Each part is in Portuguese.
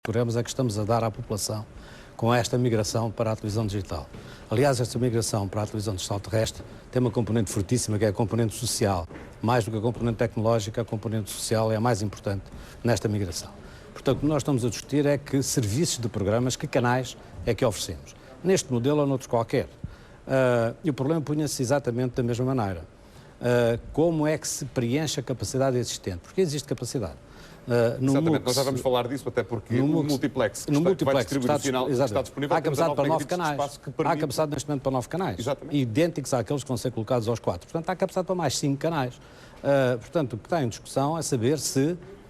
programas é que estamos a dar à população com esta migração para a televisão digital. Aliás, esta migração para a televisão digital terrestre tem uma componente fortíssima, que é a componente social. Mais do que a componente tecnológica, a componente social é a mais importante nesta migração. Portanto, o que nós estamos a discutir é que serviços de programas, que canais é que oferecemos. Neste modelo ou noutros qualquer. E o problema punha-se exatamente da mesma maneira. Como é que se preenche a capacidade existente? Porque existe capacidade. Exatamente, nós já vamos falar disso, até porque o multiplex que vai distribuir o sinal está disponível. Há capacidade para 9 canais. Há capacidade neste momento para 9 canais. Exatamente. Idênticos àqueles que vão ser colocados aos 4. Portanto, há capacidade para mais 5 canais. Portanto, o que está em discussão é saber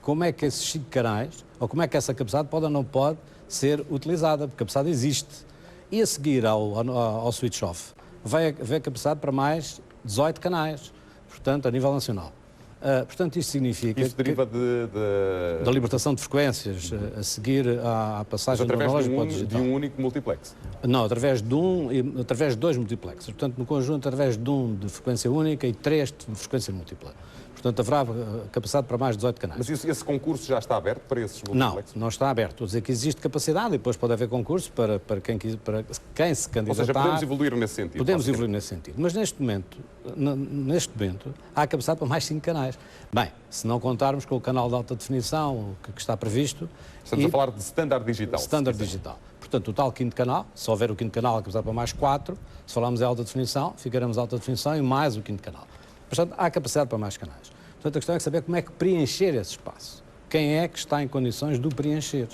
como é que esses 5 canais, ou como é que essa capacidade pode ou não pode ser utilizada, porque a capacidade existe. E a seguir ao switch off, vai haver capacidade para mais 18 canais, portanto, a nível nacional. Portanto, isto significa... Isso deriva da libertação de frequências, a seguir à passagem do analógico para o digital. De um único multiplex? Não, através de 2 multiplexes. Portanto, no conjunto, através de 1 de frequência única e 3 de frequência múltipla. Portanto, haverá capacidade para mais 18 canais. Mas esse concurso já está aberto para esses multiplexes? Não está aberto. Estou a dizer que existe capacidade e depois pode haver concurso para quem se candidatar. Ou seja, podemos evoluir nesse sentido. Podemos evoluir nesse sentido. Mas neste momento, há capacidade para mais 5 canais. Bem, se não contarmos com o canal de alta definição que está previsto... Estamos a falar de standard digital. Standard digital. Portanto, o tal 5º canal, se houver o 5º canal, há capacidade para mais 4. Se falarmos em alta definição, ficaremos alta definição e mais o 5º canal. Portanto, há capacidade para mais canais. Portanto, a questão é saber como é que preencher esse espaço. Quem é que está em condições de o preencher?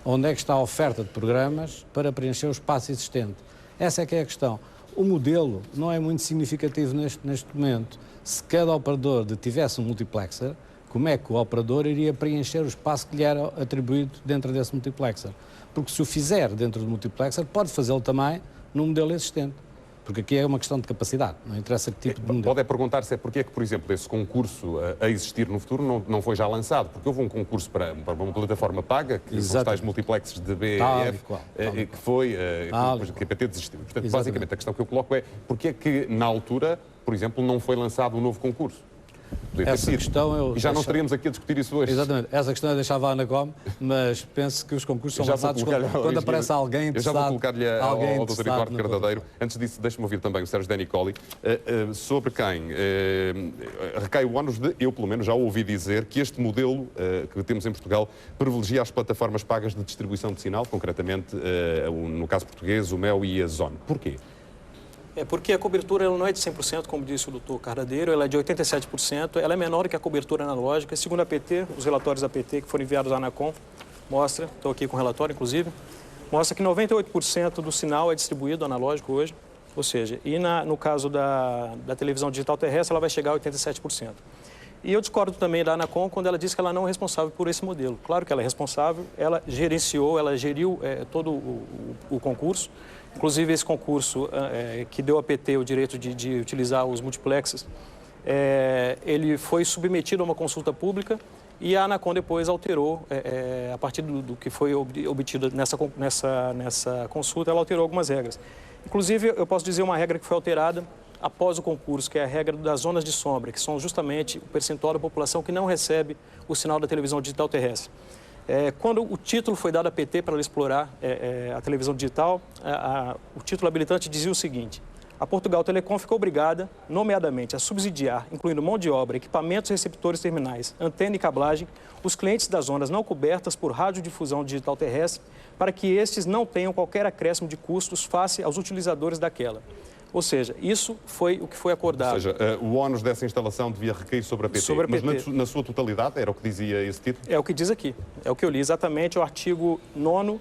Onde é que está a oferta de programas para preencher o espaço existente? Essa é que é a questão. O modelo não é muito significativo neste momento. Se cada operador tivesse um multiplexer, como é que o operador iria preencher o espaço que lhe era atribuído dentro desse multiplexer? Porque se o fizer dentro do multiplexer, pode fazê-lo também no modelo existente. Porque aqui é uma questão de capacidade, não interessa que tipo de modelo. Pode perguntar-se porque é que, por exemplo, esse concurso a existir no futuro não foi já lançado. Porque houve um concurso para uma plataforma paga, que são os tais multiplexes de BEF, que foi, que a PT desistiu. Portanto, basicamente, a questão que eu coloco é porque é que, na altura, por exemplo, não foi lançado um novo concurso? Essa questão e já não estaríamos aqui a discutir isso hoje. Exatamente. Essa questão eu deixava a Anacom, mas penso que os concursos são lançados quando aparece alguém interessado. Eu já vou colocar-lhe ao Dr. Eduardo Cardadeiro. Antes disso, deixe-me ouvir também o Sérgio Denicoli, sobre quem recai o ónus de, eu pelo menos já ouvi dizer, que este modelo que temos em Portugal privilegia as plataformas pagas de distribuição de sinal, concretamente, no caso português, o MEL e a Zone. Porquê? É porque a cobertura ela não é de 100%, como disse o doutor Cardadeiro, ela é de 87%, ela é menor que a cobertura analógica. Segundo a PT, os relatórios da PT que foram enviados à Anacom, mostra, estou aqui com o relatório inclusive, mostra que 98% do sinal é distribuído analógico hoje, ou seja, e no caso da televisão digital terrestre, ela vai chegar a 87%. E eu discordo também da Anacom quando ela diz que ela não é responsável por esse modelo. Claro que ela é responsável, ela gerenciou, ela geriu todo o concurso. Inclusive, esse concurso que deu à PT o direito de utilizar os multiplexes, ele foi submetido a uma consulta pública e a Anacom depois alterou, a partir do que foi obtido nessa consulta, ela alterou algumas regras. Inclusive, eu posso dizer uma regra que foi alterada após o concurso, que é a regra das zonas de sombra, que são justamente o percentual da população que não recebe o sinal da televisão digital terrestre. Quando o título foi dado à PT para ela explorar a televisão digital, o título habilitante dizia o seguinte: a Portugal Telecom ficou obrigada, nomeadamente, a subsidiar, incluindo mão de obra, equipamentos, receptores terminais, antena e cablagem, os clientes das zonas não cobertas por radiodifusão digital terrestre, para que estes não tenham qualquer acréscimo de custos face aos utilizadores daquela. Ou seja, isso foi o que foi acordado. Ou seja, o ónus dessa instalação devia recair sobre a PT. Sobre a PT. Mas na sua totalidade era o que dizia esse título? É o que diz aqui. É o que eu li exatamente, o artigo 9º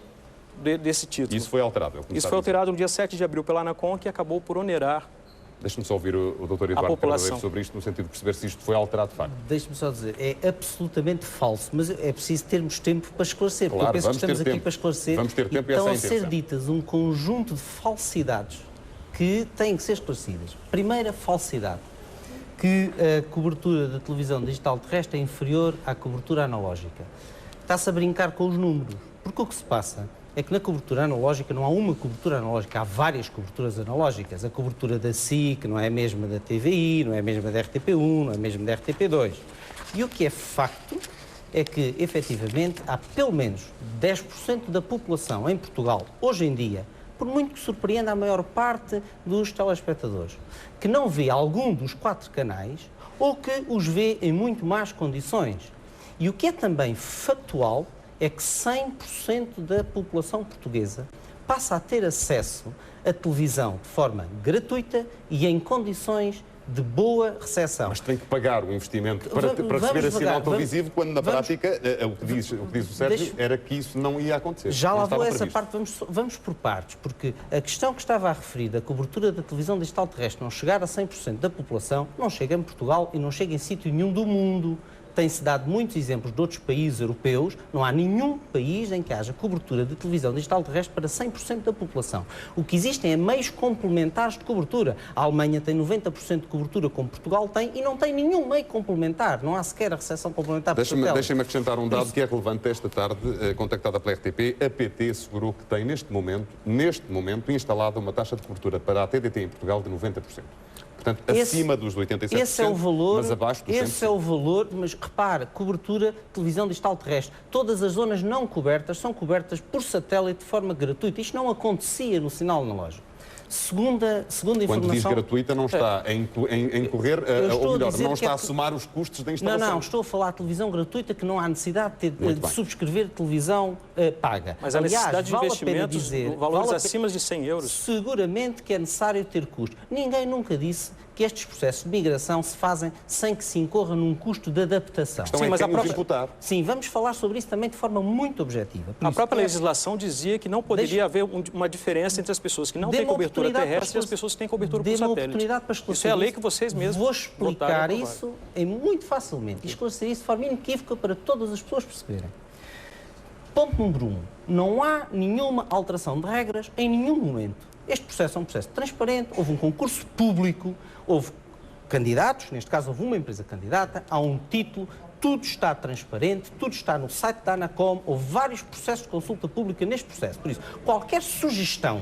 desse título. Isso foi alterado? Isso foi alterado no dia 7 de abril pela Anacom, que acabou por onerar Deixe-me só ouvir o Dr. Eduardo Cardadeiro sobre isto, no sentido de perceber se isto foi alterado de facto. Deixe-me só dizer, é absolutamente falso, mas é preciso termos tempo para esclarecer, claro, porque eu penso que estamos aqui para esclarecer. Vamos ter tempo e estão a ser ditas um conjunto de falsidades que têm que ser esclarecidas. Primeira falsidade, que a cobertura da televisão digital terrestre é inferior à cobertura analógica. Está-se a brincar com os números, porque o que se passa é que na cobertura analógica não há uma cobertura analógica, há várias coberturas analógicas. A cobertura da SIC não é a mesma da TVI, não é a mesma da RTP1, não é a mesma da RTP2. E o que é facto é que, efetivamente, há pelo menos 10% da população em Portugal, hoje em dia, por muito que surpreenda a maior parte dos telespectadores, que não vê algum dos 4 canais ou que os vê em muito más condições. E o que é também factual é que 100% da população portuguesa passa a ter acesso à televisão de forma gratuita e em condições de boa recepção. Mas tem que pagar o investimento para receber esse sinal televisivo, quando na prática o que diz o Sérgio era que isso não ia acontecer. Já lá vou a essa parte, vamos por partes, porque a questão que estava a referir da cobertura da televisão digital terrestre não chegar a 100% da população, não chega em Portugal e não chega em sítio nenhum do mundo. Tem-se dado muitos exemplos de outros países europeus, não há nenhum país em que haja cobertura de televisão digital terrestre para 100% da população. O que existem é meios complementares de cobertura. A Alemanha tem 90% de cobertura, como Portugal tem, e não tem nenhum meio complementar. Não há sequer a recepção complementar por satélite. Deixem-me acrescentar um dado que é relevante. Esta tarde, contactada pela RTP, a PT assegurou que tem, neste momento, instalada uma taxa de cobertura para a TDT em Portugal de 90%. Portanto, acima dos 87%, esse é o valor, mas abaixo dos 100%. Esse é o valor, mas repare, cobertura televisão digital terrestre. Todas as zonas não cobertas são cobertas por satélite de forma gratuita. Isto não acontecia no sinal analógico. Segunda informação... Quando diz gratuita, não está a incorrer, ou melhor, não está a somar os custos da instalação. Não, estou a falar de televisão gratuita, que não há necessidade de subscrever televisão paga. Mas a necessidade de investimentos, valores acima de 100 euros. Seguramente que é necessário ter custo. Ninguém nunca disse que estes processos de migração se fazem sem que se incorra num custo de adaptação. Sim, mas imputar. Sim, vamos falar sobre isso também de forma muito objetiva. A própria legislação dizia que não poderia haver uma diferença entre as pessoas que não têm cobertura terrestre e as pessoas que têm cobertura por satélite. Isso é a lei que vocês mesmos vou explicar isso muito facilmente e esclarecer isso de forma inequívoca para todas as pessoas perceberem. Ponto número 1. Não há nenhuma alteração de regras em nenhum momento. Este processo é um processo transparente, houve um concurso público, houve candidatos, neste caso houve uma empresa candidata, há um título, tudo está transparente, tudo está no site da Anacom, houve vários processos de consulta pública neste processo. Por isso, qualquer sugestão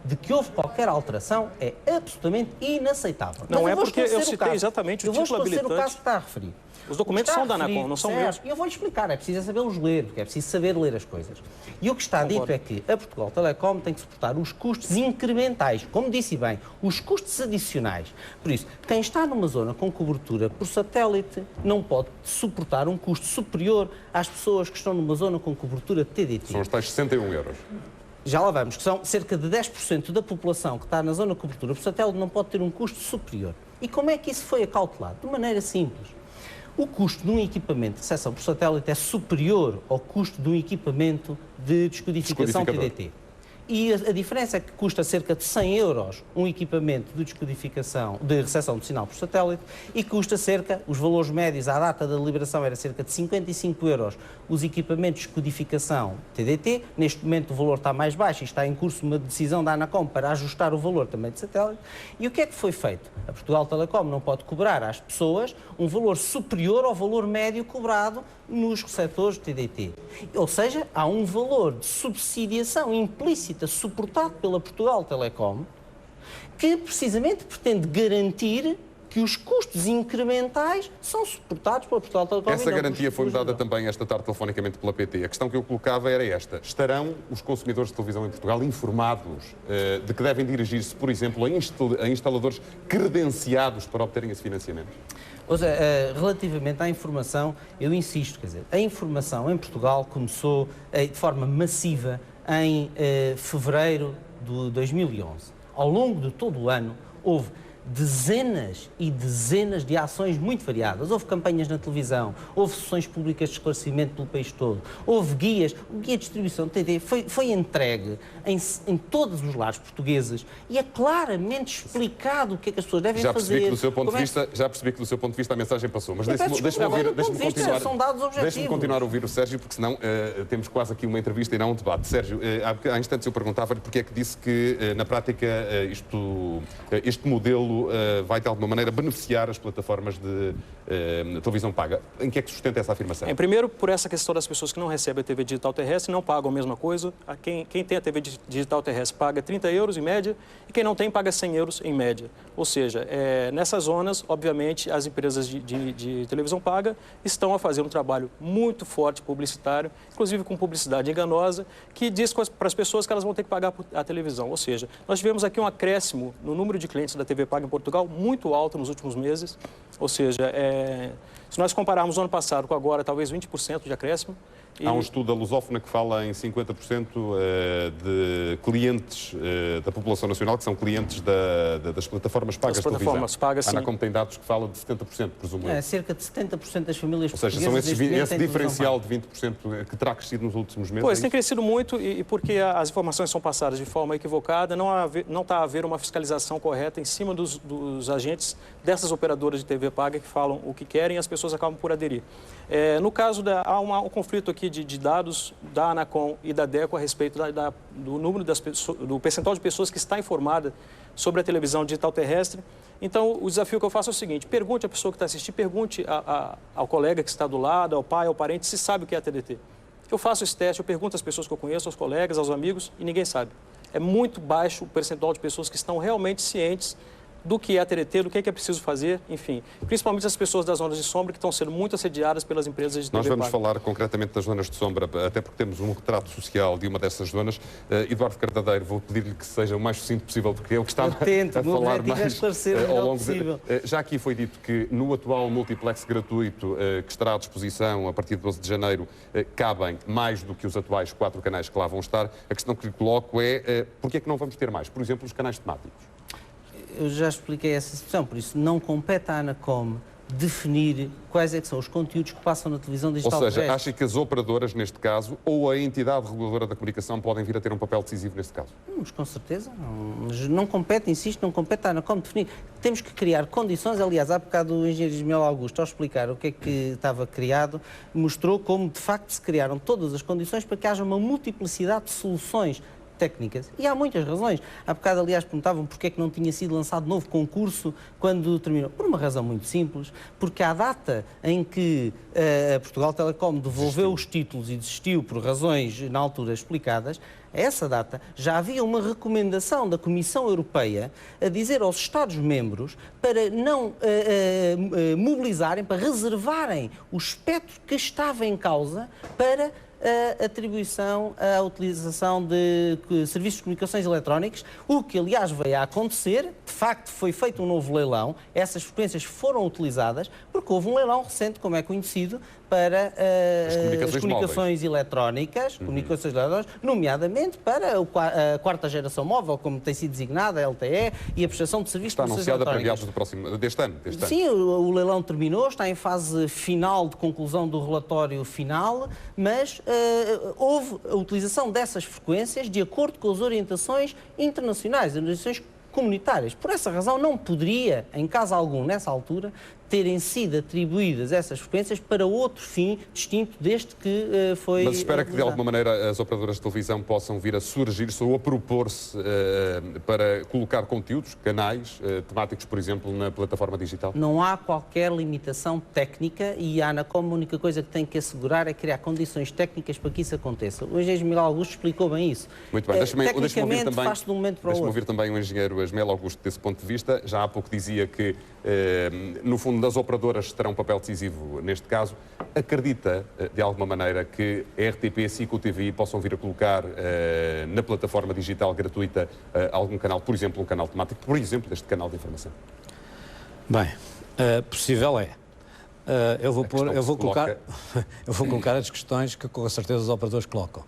de que houve qualquer alteração é absolutamente inaceitável. Não é porque eu citei exatamente o título habilitante. Eu vou esclarecer o caso que está a referir. Os documentos são da Anacom, não são meus. Eu vou-lhe explicar, é preciso sabê-los ler, porque é preciso saber ler as coisas. E o que está dito é que a Portugal Telecom tem que suportar os custos incrementais, como disse bem, os custos adicionais. Por isso, quem está numa zona com cobertura por satélite não pode suportar um custo superior às pessoas que estão numa zona com cobertura TDT. São os tais 61 euros. Já lá vamos, que são cerca de 10% da população que está na zona de cobertura por satélite não pode ter um custo superior. E como é que isso foi acautelado? De maneira simples. O custo de um equipamento de recepção por satélite é superior ao custo de um equipamento de descodificação TDT. E a diferença é que custa cerca de 100 euros um equipamento de descodificação, de recepção de sinal por satélite, e custa cerca, os valores médios à data da liberação era cerca de 55 euros os equipamentos de descodificação TDT. Neste momento o valor está mais baixo e está em curso uma decisão da Anacom para ajustar o valor também de satélite. E o que é que foi feito? A Portugal Telecom não pode cobrar às pessoas um valor superior ao valor médio cobrado nos receptores de TDT. Ou seja, há um valor de subsidiação implícita suportado pela Portugal Telecom que precisamente pretende garantir que os custos incrementais são suportados pela Portugal Telecom. Essa garantia foi-me dada também esta tarde telefonicamente pela PT. A questão que eu colocava era esta. Estarão os consumidores de televisão em Portugal informados de que devem dirigir-se, por exemplo, a instaladores credenciados para obterem esse financiamento? Ou seja, relativamente à informação, eu insisto, quer dizer, a informação em Portugal começou de forma massiva em fevereiro de 2011. Ao longo de todo o ano, houve dezenas e dezenas de ações muito variadas. Houve campanhas na televisão, houve sessões públicas de esclarecimento pelo país todo, houve guias, o guia de distribuição de TD foi entregue em todos os lares portugueses e é claramente explicado o que é que as pessoas devem fazer. Já percebi que do seu ponto de vista a mensagem passou, mas deixe-me continuar a ouvir o Sérgio, porque senão temos quase aqui uma entrevista e não um debate. Sérgio, há instantes eu perguntava-lhe porque é que disse que na prática este modelo modelo vai, de alguma maneira, beneficiar as plataformas de televisão paga. Em que é que sustenta essa afirmação? Primeiro, por essa questão das pessoas que não recebem a TV digital terrestre não pagam a mesma coisa. Quem tem a TV digital terrestre paga 30 euros em média e quem não tem paga 100 euros em média. Ou seja, nessas zonas, obviamente, as empresas de televisão paga estão a fazer um trabalho muito forte publicitário, inclusive com publicidade enganosa, que diz para as pessoas que elas vão ter que pagar a televisão. Ou seja, nós tivemos aqui um acréscimo no número de clientes da TV paga em Portugal muito alto nos últimos meses. Ou seja, se nós compararmos o ano passado com agora, talvez 20% de acréscimo. Há um estudo da Lusófona que fala em 50% de clientes da população nacional que são clientes das plataformas pagas de televisão. Pagas, a Anacom tem dados que falam de 70%, presumo eu. Cerca de 70% das famílias portuguesas. Ou seja, são esse diferencial de 20% que terá crescido nos últimos meses? Pois, tem crescido muito e porque as informações são passadas de forma equivocada, não está a haver uma fiscalização correta em cima dos agentes dessas operadoras de TV paga que falam o que querem e as pessoas acabam por aderir. No caso, há um conflito aqui de dados da Anacom e da DECO a respeito do número do percentual de pessoas que está informada sobre a televisão digital terrestre. Então, o desafio que eu faço é o seguinte: pergunte à pessoa que está assistindo, pergunte ao colega que está do lado, ao pai, ao parente, se sabe o que é a TDT. Eu faço esse teste, eu pergunto às pessoas que eu conheço, aos colegas, aos amigos, e ninguém sabe. É muito baixo o percentual de pessoas que estão realmente cientes do que é a TDT, do que é preciso fazer, enfim. Principalmente as pessoas das zonas de sombra que estão sendo muito assediadas pelas empresas de TV Nós vamos paga. falar concretamente das zonas de sombra, até porque temos um retrato social de uma dessas zonas. Eduardo Cardadeiro, vou pedir-lhe que seja o mais sucinto possível, porque é o que estava a falar mais ao longo possível. Já aqui foi dito que no atual multiplex gratuito que estará à disposição a partir de 12 de janeiro, cabem mais do que os atuais 4 canais que lá vão estar. A questão que lhe coloco é porque é que não vamos ter mais? Por exemplo, os canais temáticos. Eu já expliquei essa situação, por isso não compete à Anacom definir quais é que são os conteúdos que passam na televisão digital terrestre. Ou seja, acha que as operadoras, neste caso, ou a entidade reguladora da comunicação podem vir a ter um papel decisivo neste caso? Mas com certeza. Não compete, insisto, não compete à Anacom definir. Temos que criar condições. Aliás, há bocado o engenheiro Ismael Augusto, ao explicar o que é que estava criado, mostrou como, de facto, se criaram todas as condições para que haja uma multiplicidade de soluções técnicas. E há muitas razões. Há bocado, aliás, perguntavam porque é que não tinha sido lançado novo concurso quando terminou. Por uma razão muito simples, porque à data em que a Portugal Telecom devolveu os títulos e desistiu por razões na altura explicadas, a essa data já havia uma recomendação da Comissão Europeia a dizer aos Estados-membros para não mobilizarem, para reservarem o espectro que estava em causa para a atribuição, a utilização de serviços de comunicações eletrónicos, o que, aliás, veio a acontecer. De facto, foi feito um novo leilão, essas frequências foram utilizadas, porque houve um leilão recente, como é conhecido, para as comunicações eletrónicas, nomeadamente para a quarta geração móvel, como tem sido designada, a LTE, e a prestação de serviços de comunicações eletrónicas. Está anunciada para meados deste ano. Sim, o leilão terminou, está em fase final de conclusão do relatório final, mas houve a utilização dessas frequências de acordo com as orientações internacionais, as orientações comunitárias. Por essa razão, não poderia, em caso algum, nessa altura, terem sido atribuídas essas frequências para outro fim distinto deste que foi... Mas espera que, de alguma maneira, as operadoras de televisão possam vir a surgir-se ou a propor-se para colocar conteúdos, canais temáticos, por exemplo, na plataforma digital? Não há qualquer limitação técnica e a Anacom a única coisa que tem que assegurar é criar condições técnicas para que isso aconteça. O engenheiro Ismael Augusto explicou bem isso. Muito bem. Tecnicamente faz-se de um momento para o outro. Deixa-me ouvir também o engenheiro Ismael Augusto desse ponto de vista. Já há pouco dizia que, no fundo, as operadoras terão um papel decisivo neste caso. Acredita, de alguma maneira, que a RTP, SIC ou TVI possam vir a colocar na plataforma digital gratuita algum canal, por exemplo, um canal temático, por exemplo, este canal de informação? Bem, possível é. Eu vou colocar as questões que com certeza os operadores colocam.